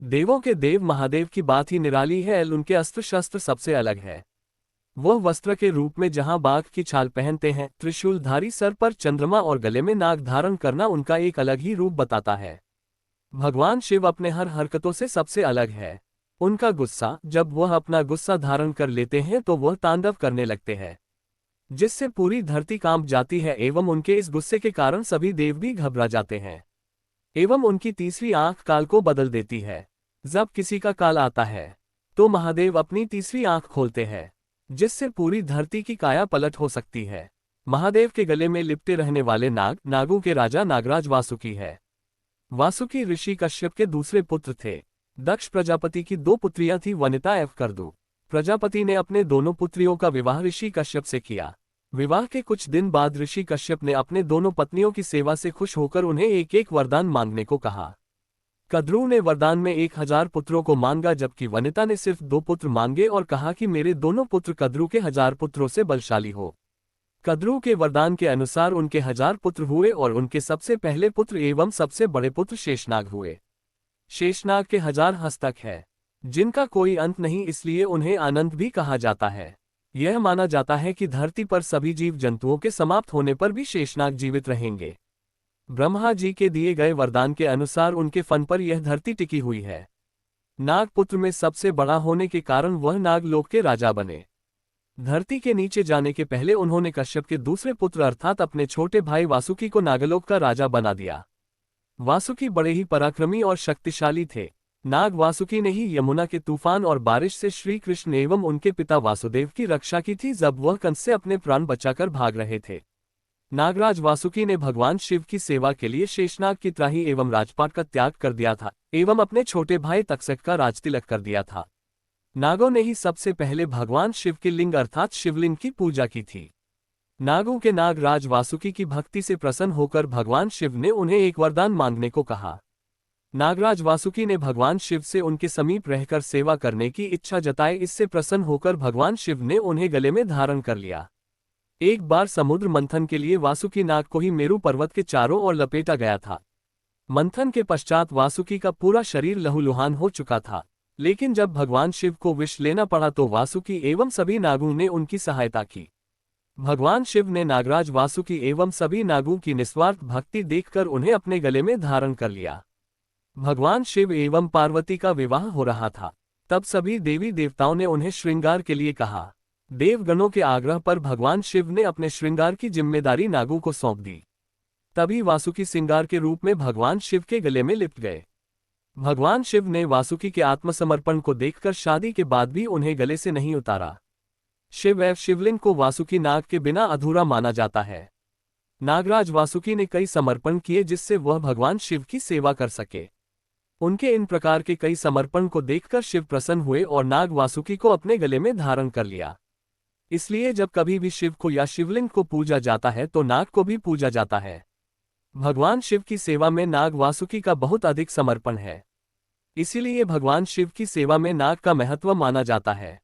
देवों के देव महादेव की बात ही निराली है। उनके अस्त्र शस्त्र सबसे अलग है। वह वस्त्र के रूप में जहां बाघ की छाल पहनते हैं, त्रिशूलधारी, सर पर चंद्रमा और गले में नाग धारण करना उनका एक अलग ही रूप बताता है। भगवान शिव अपने हर हरकतों से सबसे अलग है। उनका गुस्सा, जब वह अपना गुस्सा धारण कर लेते हैं तो वह तांडव करने लगते हैं, जिससे पूरी धरती कांप जाती है एवं उनके इस गुस्से के कारण सभी देव भी घबरा जाते हैं। एवं उनकी तीसरी आंख काल को बदल देती है। जब किसी का काल आता है तो महादेव अपनी तीसरी आंख खोलते हैं, जिससे पूरी धरती की काया पलट हो सकती है। महादेव के गले में लिपटे रहने वाले नाग, नागों के राजा नागराज वासुकी है। वासुकी ऋषि कश्यप के दूसरे पुत्र थे। दक्ष प्रजापति की दो पुत्रियां थी, वनिता एवं करदू। प्रजापति ने अपने दोनों पुत्रियों का विवाह ऋषि कश्यप से किया। विवाह के कुछ दिन बाद ऋषि कश्यप ने अपने दोनों पत्नियों की सेवा से खुश होकर उन्हें एक एक वरदान मांगने को कहा। कद्रू ने वरदान में 1000 पुत्रों को मांगा, जबकि वनिता ने सिर्फ 2 पुत्र मांगे और कहा कि मेरे दोनों पुत्र कद्रू के 1000 पुत्रों से बलशाली हो। कद्रू के वरदान के अनुसार उनके 1000 पुत्र हुए और उनके सबसे पहले पुत्र एवं सबसे बड़े पुत्र शेषनाग हुए। शेषनाग के 1000 हस्तक है, जिनका कोई अंत नहीं, इसलिए उन्हें अनंत भी कहा जाता है। यह माना जाता है कि धरती पर सभी जीव जंतुओं के समाप्त होने पर भी शेषनाग जीवित रहेंगे। ब्रह्मा जी के दिए गए वरदान के अनुसार उनके फन पर यह धरती टिकी हुई है। नागपुत्र में सबसे बड़ा होने के कारण वह नागलोक के राजा बने। धरती के नीचे जाने के पहले उन्होंने कश्यप के दूसरे पुत्र अर्थात अपने छोटे भाई वासुकी को नागलोक का राजा बना दिया। वासुकी बड़े ही पराक्रमी और शक्तिशाली थे। नाग वासुकी ने ही यमुना के तूफान और बारिश से श्री कृष्ण एवं उनके पिता वासुदेव की रक्षा की थी, जब वह कंस से अपने प्राण बचाकर भाग रहे थे। नागराज वासुकी ने भगवान शिव की सेवा के लिए शेषनाग की त्राही एवं राजपाट का त्याग कर दिया था एवं अपने छोटे भाई तक्षक का राजतिलक कर दिया था। नागों ने ही सबसे पहले भगवान शिव के लिंग अर्थात शिवलिंग की पूजा की थी। नागों के नागराज वासुकी की भक्ति से प्रसन्न होकर भगवान शिव ने उन्हें एक वरदान मांगने को कहा। नागराज वासुकी ने भगवान शिव से उनके समीप रहकर सेवा करने की इच्छा जताई। इससे प्रसन्न होकर भगवान शिव ने उन्हें गले में धारण कर लिया। एक बार समुद्र मंथन के लिए वासुकी नाग को ही मेरु पर्वत के चारों ओर लपेटा गया था। मंथन के पश्चात वासुकी का पूरा शरीर लहूलुहान हो चुका था, लेकिन जब भगवान शिव को विष लेना पड़ा तो वासुकी एवं सभी नागों ने उनकी सहायता की। भगवान शिव ने नागराज वासुकी एवं सभी नागों की निस्वार्थ भक्ति देखकर उन्हें अपने गले में धारण कर लिया। भगवान शिव एवं पार्वती का विवाह हो रहा था। तब सभी देवी देवताओं ने उन्हें श्रृंगार के लिए कहा। देवगणों के आग्रह पर भगवान शिव ने अपने श्रृंगार की जिम्मेदारी नागों को सौंप दी। तभी वासुकी श्रृंगार के रूप में भगवान शिव के गले में लिपट गए। भगवान शिव ने वासुकी के आत्मसमर्पण को देखकर शादी के बाद भी उन्हें गले से नहीं उतारा। शिव एवं शिवलिंग को वासुकी नाग के बिना अधूरा माना जाता है। नागराज वासुकी ने कई समर्पण किए जिससे वह भगवान शिव की सेवा कर सके। उनके इन प्रकार के कई समर्पण को देखकर शिव प्रसन्न हुए और नाग वासुकी को अपने गले में धारण कर लिया। इसलिए जब कभी भी शिव को या शिवलिंग को पूजा जाता है तो नाग को भी पूजा जाता है। भगवान शिव की सेवा में नाग वासुकी का बहुत अधिक समर्पण है। इसीलिए भगवान शिव की सेवा में नाग का महत्व माना जाता है।